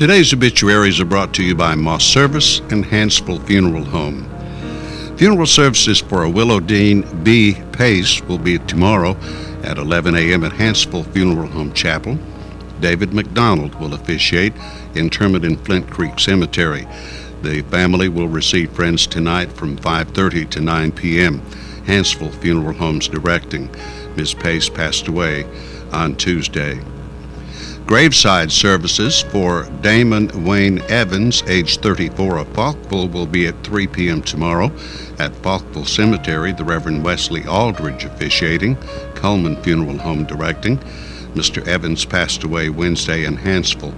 Today's obituaries are brought to you by Moss Service and Hansville Funeral Home. Funeral services for Willowdean B. Pace will be tomorrow at 11 a.m. at Hansville Funeral Home Chapel. David McDonald will officiate interment in Flint Creek Cemetery. The family will receive friends tonight from 5:30 to 9 p.m. Hansville Funeral Home's directing. Ms. Pace passed away on Tuesday. Graveside services for Damon Wayne Evans, age 34, of Falkville, will be at 3 p.m. tomorrow at Falkville Cemetery. The Reverend Wesley Aldridge officiating, Coleman Funeral Home directing. Mr. Evans passed away Wednesday in Hansville.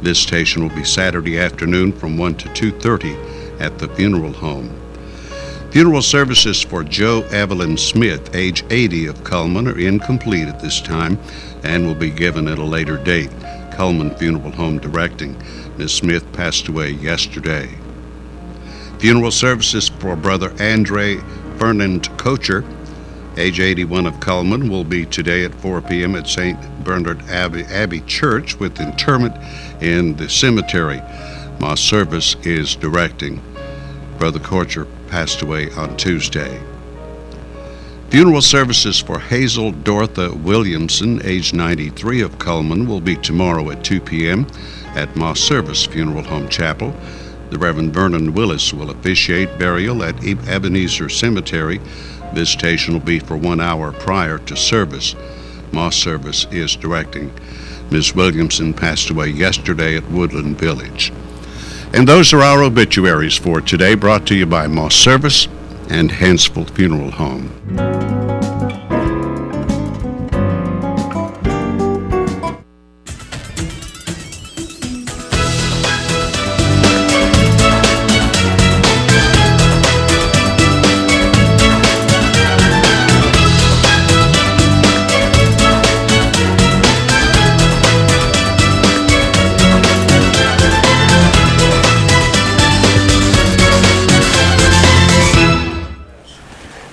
This station will be Saturday afternoon from 1 to 2:30 at the funeral home. Funeral services for Joe Evelyn Smith, age 80, of Coleman, are incomplete at this time and will be given at a later date. Coleman Funeral Home directing. Ms. Smith passed away yesterday. Funeral services for Brother Andre Fernand Kocher, age 81, of Coleman, will be today at 4 p.m. at St. Bernard Abbey Church with interment in the cemetery. Moss Service is directing. Brother Kocher passed away on Tuesday. Funeral services for Hazel Dortha Williamson, age 93, of Coleman, will be tomorrow at 2 p.m. at Moss Service Funeral Home Chapel. The Reverend Vernon Willis will officiate burial at Ebenezer Cemetery. Visitation will be for 1 hour prior to service. Moss Service is directing. Ms. Williamson passed away yesterday at Woodland Village. And those are our obituaries for today, brought to you by Moss Service and Hansville Funeral Home.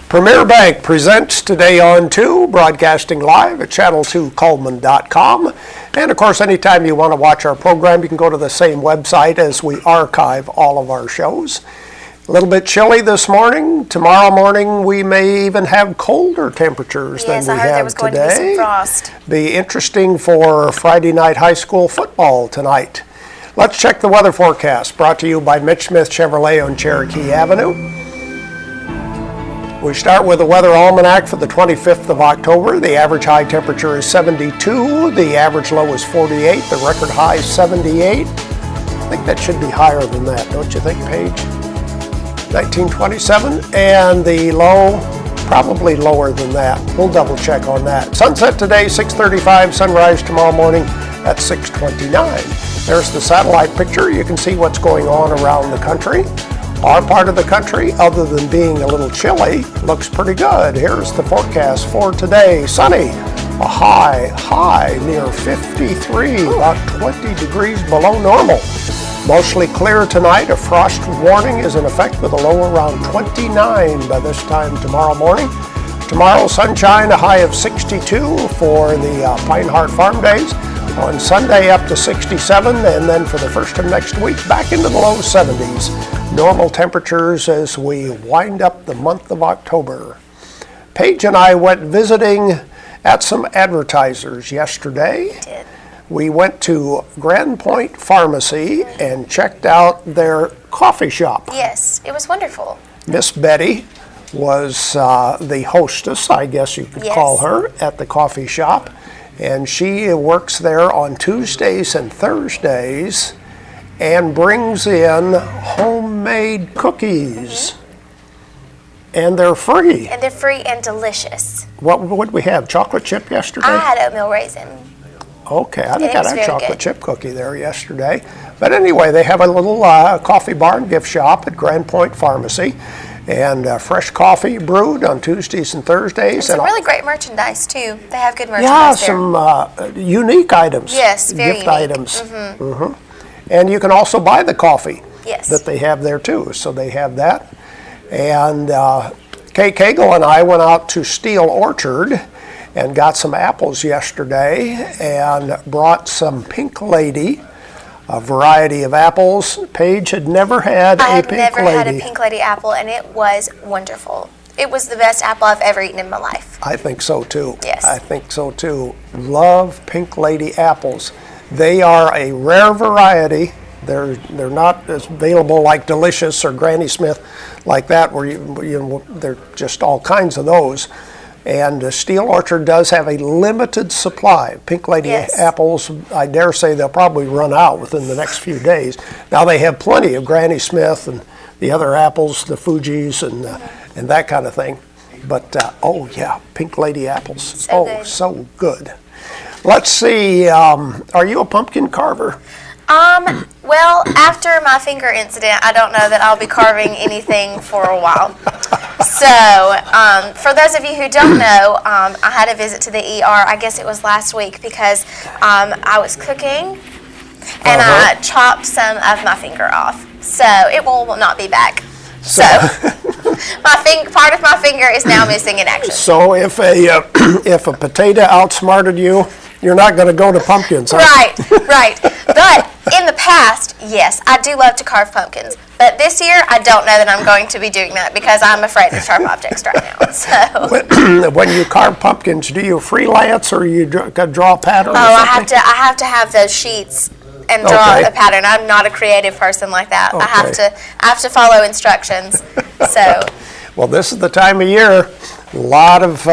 Premier Bank presents Today on 2, broadcasting live at channel2coleman.com. And of course, anytime you want to watch our program, you can go to the same website as we archive all of our shows. A little bit chilly this morning. Tomorrow morning, we may even have colder temperatures than we have today. Yes, I heard there was going to be some frost. Be interesting for Friday night high school football tonight. Let's check the weather forecast, brought to you by Mitch Smith Chevrolet on Cherokee Avenue. We start with the weather almanac for the 25th of October. The average high temperature is 72. The average low is 48. The record high is 78. I think that should be higher than that, don't you think, Paige? 1927. And the low, probably lower than that. We'll double check on that. Sunset today, 6:35. Sunrise tomorrow morning at 6:29. There's the satellite picture. You can see what's going on around the country. Our part of the country, other than being a little chilly, looks pretty good. Here's the forecast for today. Sunny, a high near 53, about 20 degrees below normal. Mostly clear tonight. A frost warning is in effect with a low around 29 by this time tomorrow morning. Tomorrow, sunshine, a high of 62 for the Pine Heart Farm Days. On Sunday, up to 67, and then for the first of next week, back into the low 70s. Normal temperatures as we wind up the month of October. Paige and I went visiting at some advertisers yesterday. We did. We went to Grand Point Pharmacy and checked out their coffee shop. Yes, it was wonderful. Miss Betty was the hostess, I guess you could call her, at the coffee shop. And she works there on Tuesdays and Thursdays and brings in homemade cookies. And they're free. And they're free and delicious. What would we have? Chocolate chip yesterday? I had oatmeal raisin. Okay, I think I had a chocolate chip cookie there yesterday. But anyway, they have a little coffee bar and gift shop at Grand Point Pharmacy. And fresh coffee brewed on Tuesdays and Thursdays. And some really great merchandise, too. They have good merchandise there. Yeah, some unique items. Yes, very gift unique. Items. Mm-hmm. And you can also buy the coffee that they have there, too. So they have that. And Kate Cagle and I went out to Steel Orchard and got some apples yesterday and brought some Pink Lady a variety of apples. Paige had never had a I've Pink never Lady. had a Pink Lady apple, and it was wonderful. It was the best apple I've ever eaten in my life. I think so too. Yes. I think so too. Love Pink Lady apples. They are a rare variety. They're not as available like Delicious or Granny Smith like that, where they're just all kinds of those. And Steel Orchard does have a limited supply of Pink Lady Yes. apples. I dare say they'll probably run out within the next few days. Now they have plenty of Granny Smith and the other apples, the Fujis and that kind of thing. But oh yeah, Pink Lady apples. So good. So good. Let's see. Are you a pumpkin carver? Well, after my finger incident, I don't know that I'll be carving anything for a while. So, for those of you who don't know, I had a visit to the ER, I guess it was last week, because I was cooking and I chopped some of my finger off. So, it will not be back. So, part of my finger is now missing in action. So if a potato outsmarted you, you're not going to go to pumpkins, huh? Right. But in the past, yes, I do love to carve pumpkins. But this year, I don't know that I'm going to be doing that because I'm afraid of sharp objects right now. So, when you carve pumpkins, do you freelance or you draw a pattern? I have to have those sheets and draw Okay. a pattern. I'm not a creative person like that. Okay. I have to follow instructions. So, Well, this is the time of year. A lot of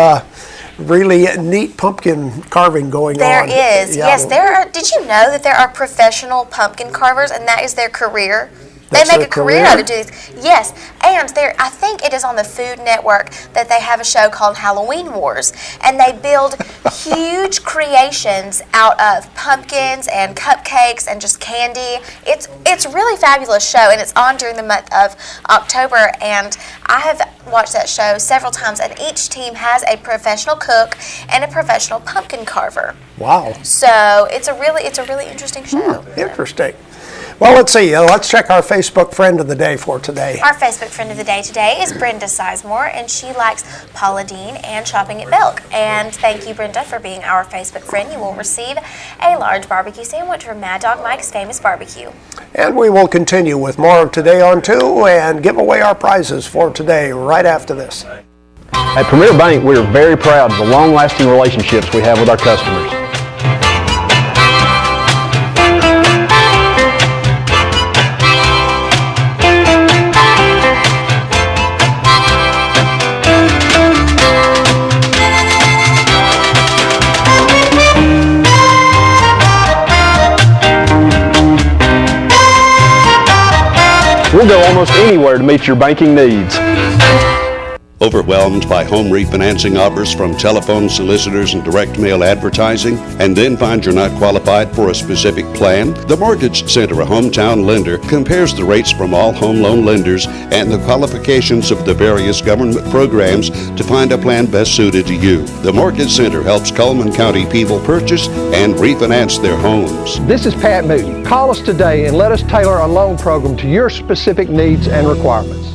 really neat pumpkin carving going there on. is. Yeah. Yes, there are. Did you know that there are professional pumpkin carvers and that is their career? They That's make their a career career? out of doing this. Yes, and I think it is on the Food Network that they have a show called Halloween Wars, and they build huge creations out of pumpkins and cupcakes and just candy. It's a really fabulous show, and it's on during the month of October. And I have watched that show several times, and each team has a professional cook and a professional pumpkin carver. Wow. So it's a really interesting show. Interesting. Well, let's see. Let's check our Facebook friend of the day for today. Our Facebook friend of the day today is Brenda Sizemore, and she likes Paula Deen and shopping at Belk. And thank you, Brenda, for being our Facebook friend. You will receive a large barbecue sandwich from Mad Dog Mike's Famous Barbecue. And we will continue with more of Today on 2 and give away our prizes for today right after this. At Premier Bank, we are very proud of the long-lasting relationships we have with our customers. We'll go almost anywhere to meet your banking needs. Overwhelmed by home refinancing offers from telephone solicitors and direct mail advertising, and then find you're not qualified for a specific plan? The Mortgage Center, a hometown lender, compares the rates from all home loan lenders and the qualifications of the various government programs to find a plan best suited to you. The Mortgage Center helps Cullman County people purchase and refinance their homes. This is Pat Newton. Call us today and let us tailor a loan program to your specific needs and requirements.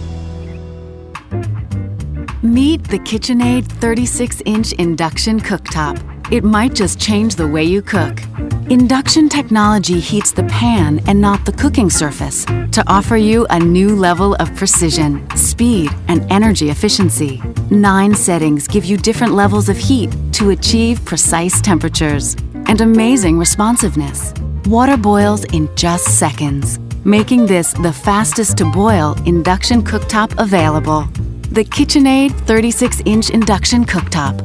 Meet the KitchenAid 36-inch induction cooktop. It might just change the way you cook. Induction technology heats the pan and not the cooking surface to offer you a new level of precision, speed, and energy efficiency. 9 settings give you different levels of heat to achieve precise temperatures and amazing responsiveness. Water boils in just seconds, making this the fastest to boil induction cooktop available. The KitchenAid 36-inch induction cooktop.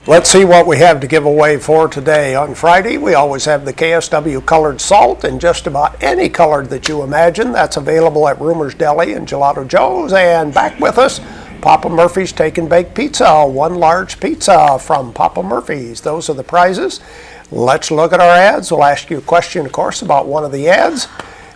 Let's see what we have to give away for today. On Friday, we always have the KSW colored salt in just about any color that you imagine. That's available at Rumor's Deli and Gelato Joe's. And back with us, Papa Murphy's Take and Bake Pizza. 1 large pizza from Papa Murphy's. Those are the prizes. Let's look at our ads. We'll ask you a question, of course, about one of the ads.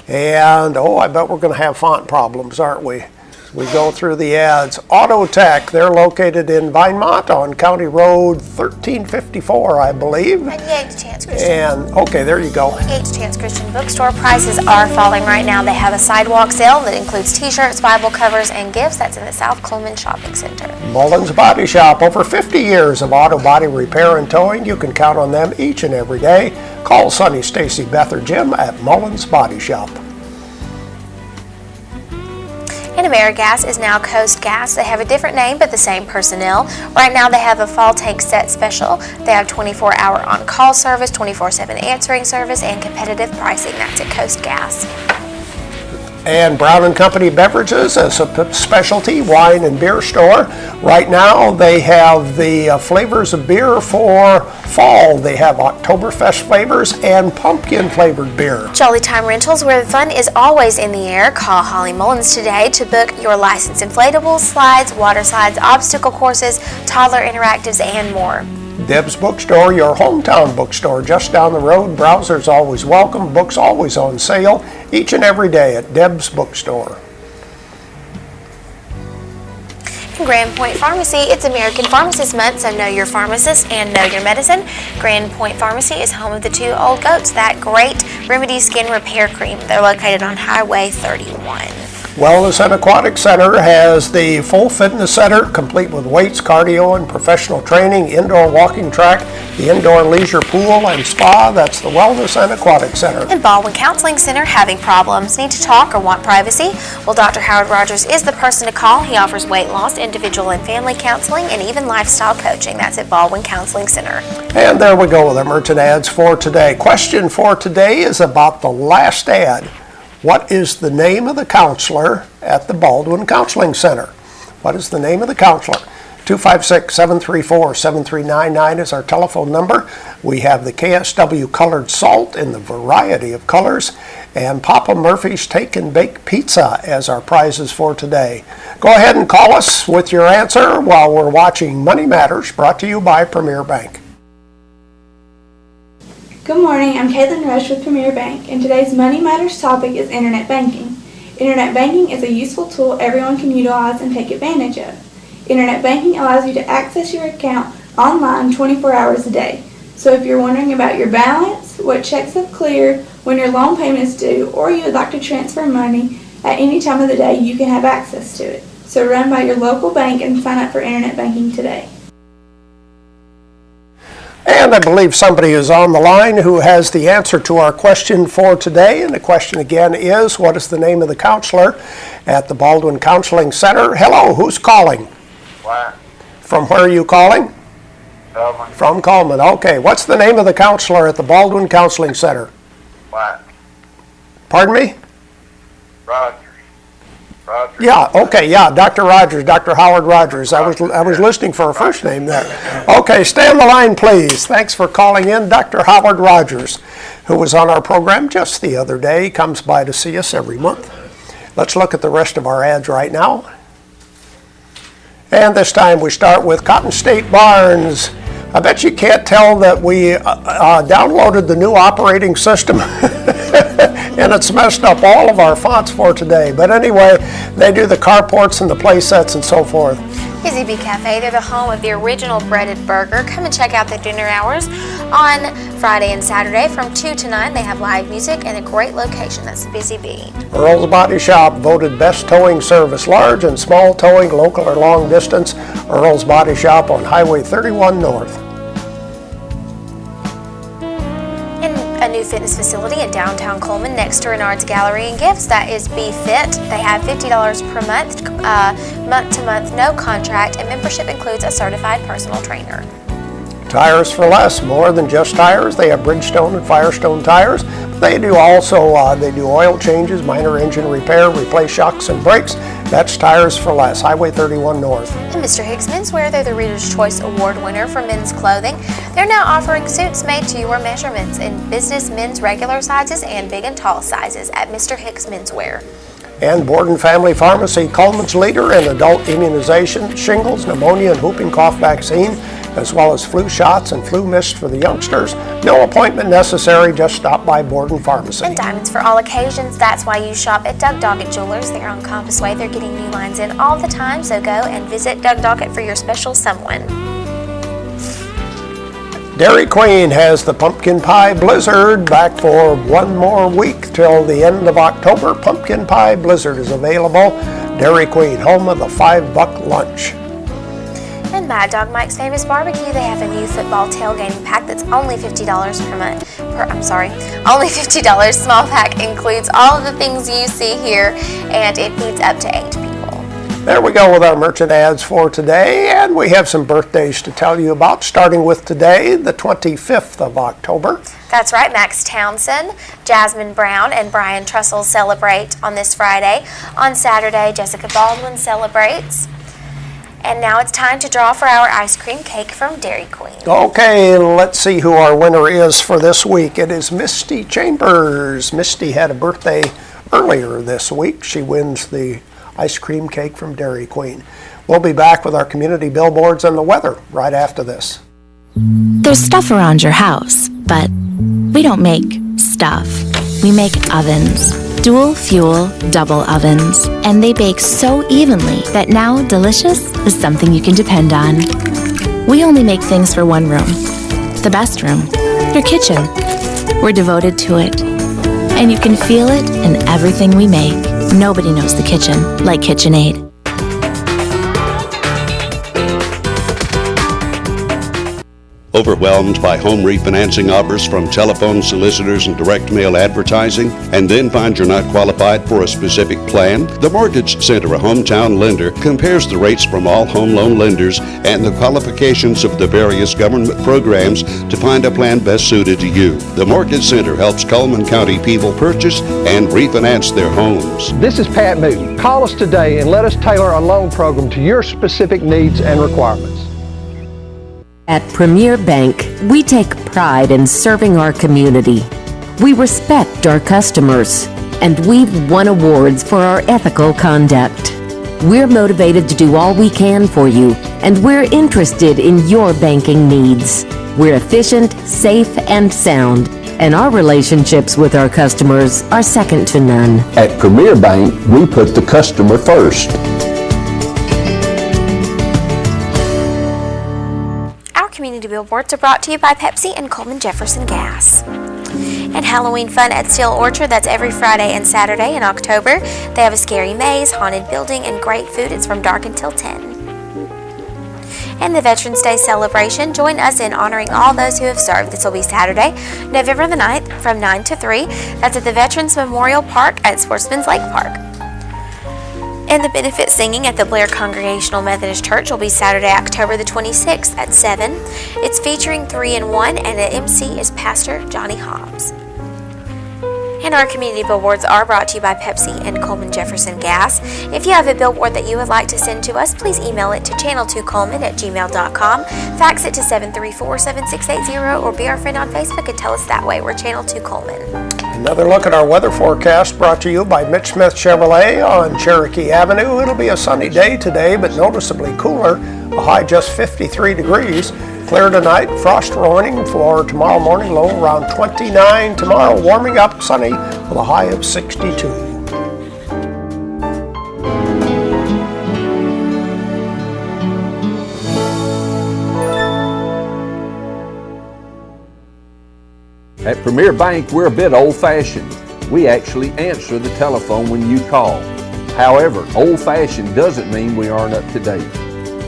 And, I bet we're going to have font problems, aren't we? We go through the ads. Auto Tech, they're located in Vinemont on County Road 1354, I believe. And Yates Chance Christian. And, okay, there you go. Yates Chance Christian Bookstore prices are falling right now. They have a sidewalk sale that includes t-shirts, Bible covers, and gifts. That's in the South Coleman Shopping Center. Mullins Body Shop, over 50 years of auto body repair and towing. You can count on them each and every day. Call Sonny, Stacy, Beth, or Jim at Mullins Body Shop. And AmeriGas is now Coast Gas. They have a different name, but the same personnel. Right now, they have a fall tank set special. They have 24-hour on-call service, 24/7 answering service, and competitive pricing. That's at Coast Gas. And Brown & Company Beverages is a specialty wine and beer store. Right now, they have the flavors of beer for fall. They have Oktoberfest flavors and pumpkin-flavored beer. Jolly Time Rentals, where the fun is always in the air. Call Holly Mullins today to book your licensed inflatables, slides, water slides, obstacle courses, toddler interactives, and more. Deb's Bookstore, your hometown bookstore just down the road. Browsers always welcome, books always on sale, each and every day at Deb's Bookstore. Grand Point Pharmacy, it's American Pharmacist Month, so know your pharmacist and know your medicine. Grand Point Pharmacy is home of the Two Old Goats, that great Remedy Skin Repair Cream. They're located on Highway 31. Wellness and Aquatic Center has the full fitness center, complete with weights, cardio, and professional training, indoor walking track, the indoor leisure pool and spa. That's the Wellness and Aquatic Center. And Baldwin Counseling Center, having problems, need to talk, or want privacy? Well, Dr. Howard Rogers is the person to call. He offers weight loss, individual and family counseling, and even lifestyle coaching. That's at Baldwin Counseling Center. And there we go with our merchant ads for today. Question for today is about the last ad. What is the name of the counselor at the Baldwin Counseling Center? What is the name of the counselor? 256-734-7399 is our telephone number. We have the KSW colored salt in the variety of colors, and Papa Murphy's Take and Bake Pizza as our prizes for today. Go ahead and call us with your answer while we're watching Money Matters, brought to you by Premier Bank. Good morning, I'm Caitlin Rush with Premier Bank, and today's Money Matters topic is Internet Banking. Internet banking is a useful tool everyone can utilize and take advantage of. Internet banking allows you to access your account online 24 hours a day. So if you're wondering about your balance, what checks have cleared, when your loan payment is due, or you would like to transfer money at any time of the day, you can have access to it. So run by your local bank and sign up for Internet banking today. And I believe somebody is on the line who has the answer to our question for today. And the question again is, what is the name of the counselor at the Baldwin Counseling Center? Hello, who's calling? What? From where are you calling? Coleman. From Coleman. Okay, what's the name of the counselor at the Baldwin Counseling Center? What? Pardon me? Rogers. Yeah, okay, yeah, Dr. Rogers, Dr. Howard Rogers. I was listening for a first name there. Okay, stay on the line, please. Thanks for calling in, Dr. Howard Rogers, who was on our program just the other day. He comes by to see us every month. Let's look at the rest of our ads right now. And this time we start with Cotton State Barns. I bet you can't tell that we downloaded the new operating system. And it's messed up all of our fonts for today. But anyway, they do the carports and the play sets and so forth. Busy Bee Cafe, they're the home of the original breaded burger. Come and check out the dinner hours on Friday and Saturday from 2 to 9. They have live music and a great location. That's the Busy Bee. Earl's Body Shop, voted best towing service, large and small towing, local or long distance. Earl's Body Shop on Highway 31 North. A new fitness facility in downtown Coleman next to Renard's Gallery and Gifts. That is Be Fit. They have $50 per month, month-to-month, no contract, and membership includes a certified personal trainer. Tires for less, more than just tires. They have Bridgestone and Firestone tires. They do also they do oil changes, minor engine repair, replace shocks and brakes. That's Tires for Less, Highway 31 North. And Mr. Hicks Menswear, they're the Reader's Choice Award winner for men's clothing. They're now offering suits made to your measurements in business men's regular sizes and big and tall sizes at Mr. Hicks Menswear. And Borden Family Pharmacy, Coleman's leader in adult immunization, shingles, pneumonia, and whooping cough vaccine, as well as flu shots and flu mist for the youngsters. No appointment necessary, just stop by Borden Pharmacy. And diamonds for all occasions, that's why you shop at Doug Doggett Jewelers. They're on Compass Way. They're getting new lines in all the time, so go and visit Doug Doggett for your special someone. Dairy Queen has the Pumpkin Pie Blizzard back for one more week till the end of October. Pumpkin Pie Blizzard is available. Dairy Queen, home of the $5 lunch. And Mad Dog Mike's Famous Barbecue, they have a new football tailgating pack that's only $50 per month. Only $50. Small pack includes all of the things you see here, and it feeds up to 8 people. There we go with our merchant ads for today, and we have some birthdays to tell you about, starting with today, the 25th of October. That's right, Max Townsend, Jasmine Brown, and Brian Trussell celebrate on this Friday. On Saturday, Jessica Baldwin celebrates. And now it's time to draw for our ice cream cake from Dairy Queen. Okay, let's see who our winner is for this week. It is Misty Chambers. Misty had a birthday earlier this week. She wins the ice cream cake from Dairy Queen. We'll be back with our community billboards and the weather right after this. There's stuff around your house, but we don't make stuff. We make ovens. Dual fuel, double ovens. And they bake so evenly that now delicious is something you can depend on. We only make things for one room. The best room. Your kitchen. We're devoted to it. And you can feel it in everything we make. Nobody knows the kitchen like KitchenAid. Overwhelmed by home refinancing offers from telephone solicitors and direct mail advertising, and then find you're not qualified for a specific plan? The Mortgage Center, a hometown lender, compares the rates from all home loan lenders and the qualifications of the various government programs to find a plan best suited to you. The Mortgage Center helps Cullman County people purchase and refinance their homes. This is Pat Newton. Call us today and let us tailor a loan program to your specific needs and requirements. At Premier Bank, we take pride in serving our community. We respect our customers, and we've won awards for our ethical conduct. We're motivated to do all we can for you, and we're interested in your banking needs. We're efficient, safe, and sound, and our relationships with our customers are second to none. At Premier Bank, we put the customer first. Community billboards are brought to you by Pepsi and Coleman Jefferson Gas. And Halloween fun at Steel Orchard, that's every Friday and Saturday in October. They have a scary maze, haunted building, and great food. It's from dark until 10. And the Veterans Day celebration, join us in honoring all those who have served. This will be Saturday, November the 9th from 9 to 3. That's at the Veterans Memorial Park at Sportsman's Lake Park. And the benefit singing at the Blair Congregational Methodist Church will be Saturday, October the 26th at 7. It's featuring 3-in-1, and the MC is Pastor Johnny Hobbs. And our community billboards are brought to you by Pepsi and Coleman Jefferson Gas. If you have a billboard that you would like to send to us, please email it to channel2coleman@gmail.com, fax it to 734-7680, or be our friend on Facebook and tell us that way. We're Channel 2 Coleman. Another look at our weather forecast brought to you by Mitch Smith Chevrolet on Cherokee Avenue. It'll be a sunny day today, but noticeably cooler, a high just 53 degrees. Clear tonight, frost warning for tomorrow morning, low around 29. Tomorrow warming up, sunny with a high of 62. At Premier Bank, we're a bit old-fashioned. We actually answer the telephone when you call. However, old-fashioned doesn't mean we aren't up to date.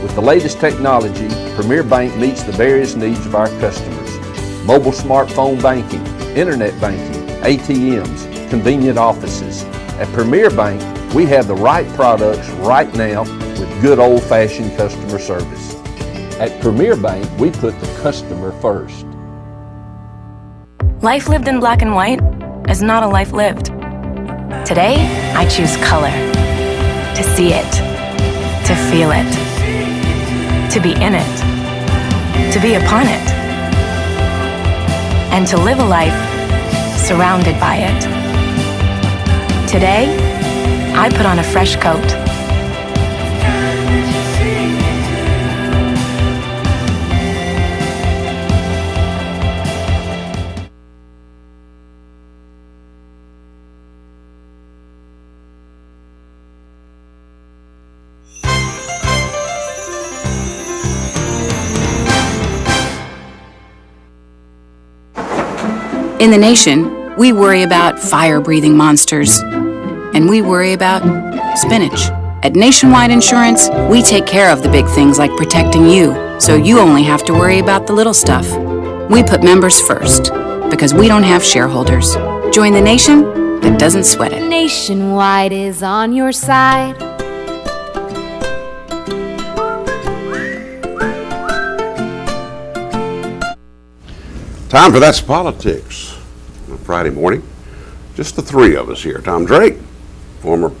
With the latest technology, Premier Bank meets the various needs of our customers. Mobile smartphone banking, internet banking, ATMs, convenient offices. At Premier Bank, we have the right products right now with good old-fashioned customer service. At Premier Bank, we put the customer first. Life lived in black and white is not a life lived. Today, I choose color. To see it. To feel it. To be in it. To be upon it. And to live a life surrounded by it. Today, I put on a fresh coat. In the nation, we worry about fire-breathing monsters, and we worry about spinach. At Nationwide Insurance, we take care of the big things like protecting you, so you only have to worry about the little stuff. We put members first, because we don't have shareholders. Join the nation that doesn't sweat it. Nationwide is on your side. Time for That's Politics. On a Friday morning, just the three of us here. Tom Drake, former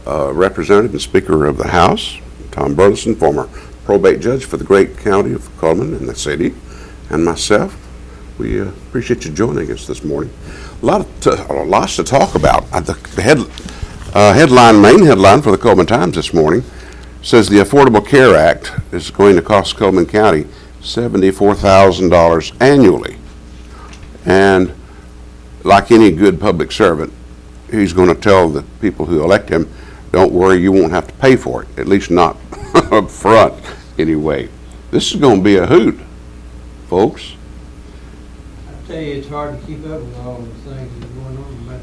representative and Speaker of the House. Tom Burleson, former probate judge for the great county of Cullman and the city. And myself. We appreciate you joining us this morning. Lots to talk about. The main headline for the Cullman Times this morning says the Affordable Care Act is going to cost Cullman County $74,000 annually. And like any good public servant, he's going to tell the people who elect him, don't worry, you won't have to pay for it, at least not up front anyway. This is going to be a hoot, folks. I tell you, it's hard to keep up with all the things that are going on about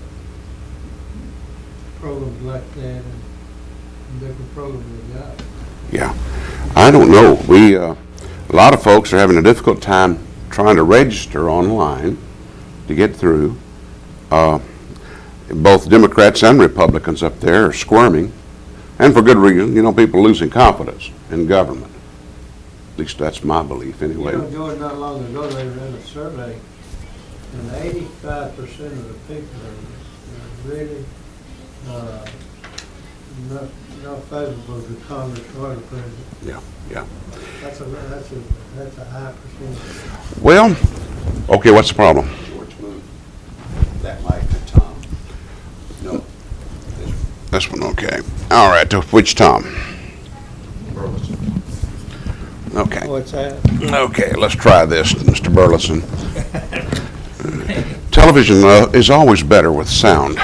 programs like that and different programs they got. Yeah, I don't know. A lot of folks are having a difficult time trying to register online to get through. Both Democrats and Republicans up there are squirming, and for good reason. You know, people losing confidence in government. At least that's my belief anyway. You know, George, not long ago they ran a survey, and 85% of the people are really not favorable to Congress or the president. Yeah. That's a high percentage. Well, okay, what's the problem? George, move that mic to Tom. No. This one, okay. All right, to which Tom? Burleson. Okay. What's that? Okay, let's try this, Mr. Burleson. Television is always better with sound.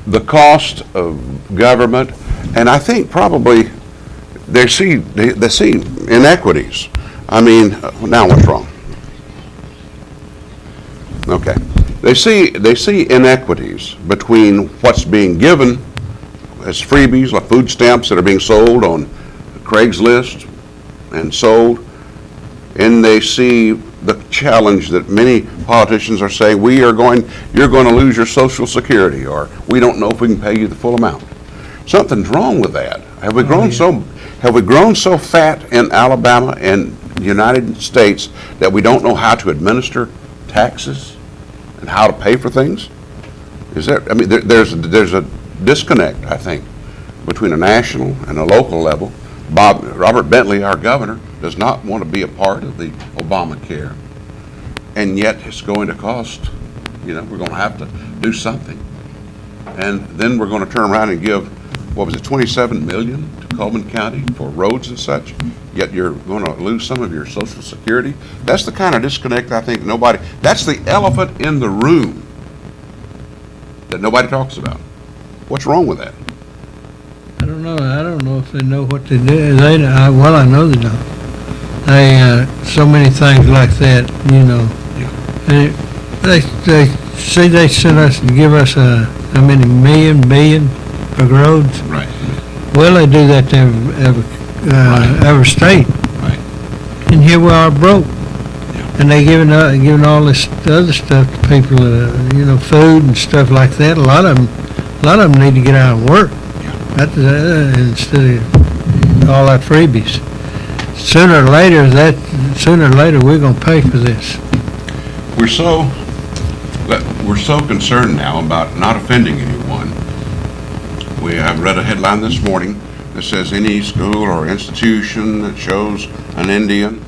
The cost of government, and I think probably they see inequities. I mean, now what's wrong? Okay, they see inequities between what's being given as freebies, like food stamps that are being sold on Craigslist and sold, and they see the challenge that many politicians are saying, you're going to lose your Social Security, or we don't know if we can pay you the full amount. Something's wrong with that. Have we grown so fat in Alabama and the United States that we don't know how to administer taxes and how to pay for things? There's a disconnect, I think, between a national and a local level. Robert Bentley, our governor, does not want to be a part of the Obamacare, and yet it's going to cost, we're going to have to do something. And then we're going to turn around and give, $27 million to Cullman County for roads and such, yet you're going to lose some of your Social Security. That's the kind of disconnect I think that's the elephant in the room that nobody talks about. What's wrong with that? I don't know if they know what they do. I know they don't. So many things like that, They say they sent us to give us how many billion for roads. Right. Well, they do that to every state. Right. And here we are broke. Yeah. And they giving all this other stuff to people, food and stuff like that. A lot of them need to get out and work. Instead of all that freebies. Sooner or later we're going to pay for this. We're so concerned now about not offending anyone. We have read a headline this morning that says any school or institution that shows an Indian,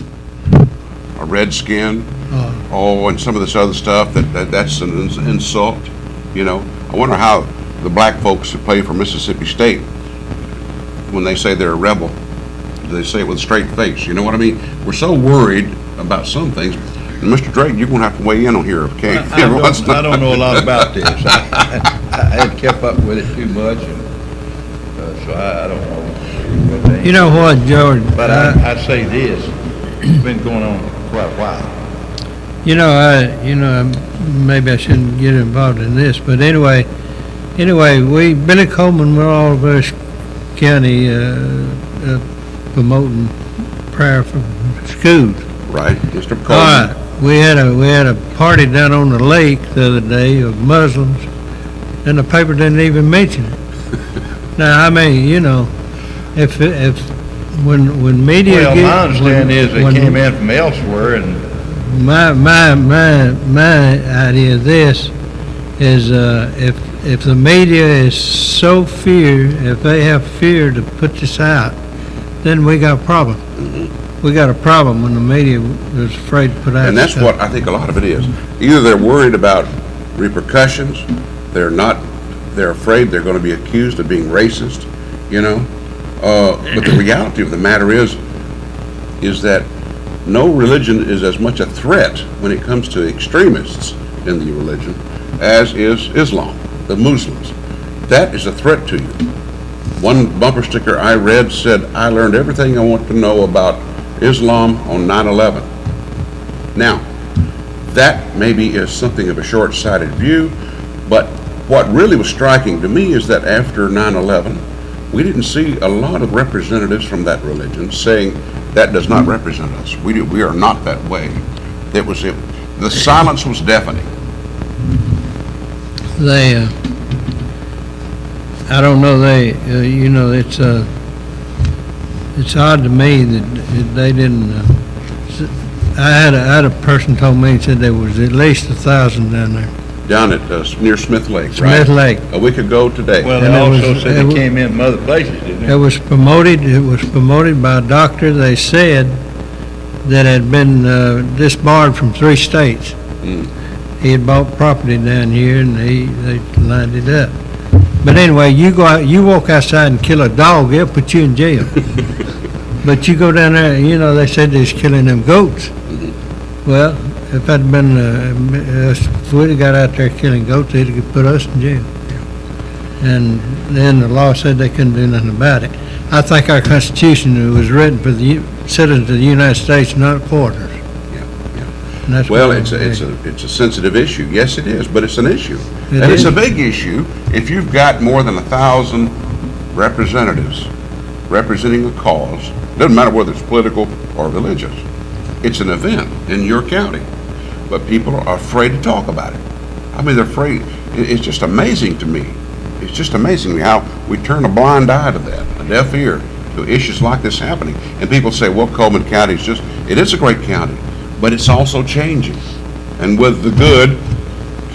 a redskin, and some of this other stuff, that's an insult. I wonder how the black folks who play for Mississippi State, when they say they're a rebel, they say it with a straight face. You know what I mean? We're so worried about some things. And Mr. Drake, you're going to have to weigh in on here, okay? I don't know a lot about this. I hadn't kept up with it too much, and so I don't know. You know what, George? But I say this, it's been going on quite a while. Maybe I shouldn't get involved in this, but anyway, Billy Coleman, we're all over County promoting prayer for schools. Right, Mr. Coleman. All right, we had a party down on the lake the other day of Muslims, and the paper didn't even mention it. Now, I mean, if when media well, my understanding is they came in from elsewhere, and my idea of this is if the media is so if they have fear to put this out, then we got a problem. We got a problem when the media is afraid to put out. And that's stuff. what I think a lot of it is. Either they're worried about repercussions, they're afraid they're going to be accused of being racist, but the reality of the matter is that no religion is as much a threat when it comes to extremists in the religion as is Islam, the Muslims. That is a threat to you. One bumper sticker I read said, "I learned everything I want to know about Islam on 9/11. Now, that maybe is something of a short-sighted view, but what really was striking to me is that after 9/11, we didn't see a lot of representatives from that religion saying that does not represent us. We are not that way. The silence was deafening. I don't know. It's odd to me that they didn't. I had a person told me, said there was at least 1,000 down there. Down at near Smith Lake, Smith Lake. A week ago today. Well, they also said they came in from other places, didn't they? It was promoted by a doctor, they said, that had been disbarred from 3 states. He had bought property down here, and they lined it up. But anyway, you walk outside and kill a dog, they'll put you in jail. But you go down there, they said they was killing them goats. Well, if I'd been, if we'd have got out there killing goats, they'd have put us in jail. And then the law said they couldn't do nothing about it. I think our Constitution was written for the citizens of the United States, not foreigners. Well, it's a sensitive issue. Yes, it is, but it's an issue. It's a big issue if you've got more than 1,000 representatives representing a cause. Doesn't matter whether it's political or religious. It's an event in your county, but people are afraid to talk about it. I mean, they're afraid. It's just amazing to me. It's just amazing how we turn a blind eye to that, a deaf ear to issues like this happening. And people say, well, Coleman County it is a great county, but it's also changing. And with the good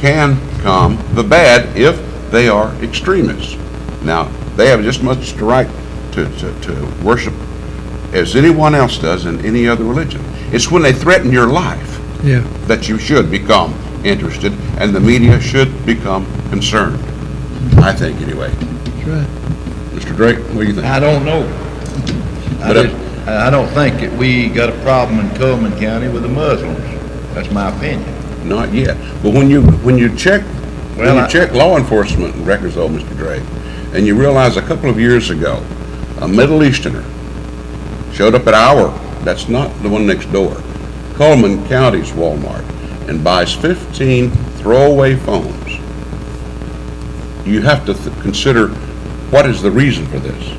can come the bad if they are extremists. Now, they have just as much the right to worship as anyone else does in any other religion. It's when they threaten your life that you should become interested, and the media should become concerned. I think, anyway. That's right. Mr. Drake, what do you think? I don't know. I don't think that we got a problem in Coleman County with the Muslims. That's my opinion. Not yet. But when you check law enforcement records, though, Mr. Drake, and you realize a couple of years ago, a Middle Easterner showed up at that's not the one next door, Coleman County's Walmart, and buys 15 throwaway phones. You have to consider what is the reason for this.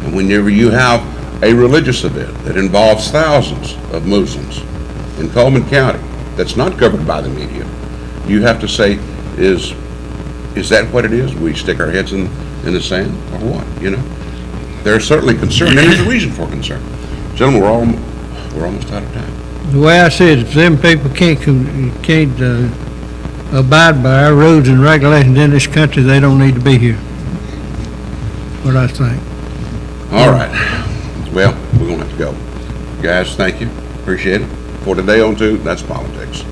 And whenever you have a religious event that involves thousands of Muslims in Coleman County that's not covered by the media, you have to say, is that what it is? We stick our heads in the sand or what? There's certainly concern, and there's a reason for concern. Gentlemen, we're almost out of time. The way I see it, if them people can't abide by our rules and regulations in this country, they don't need to be here. What I think. All right. Well, we're going to have to go. Guys, thank you. Appreciate it. For today on 2, that's politics.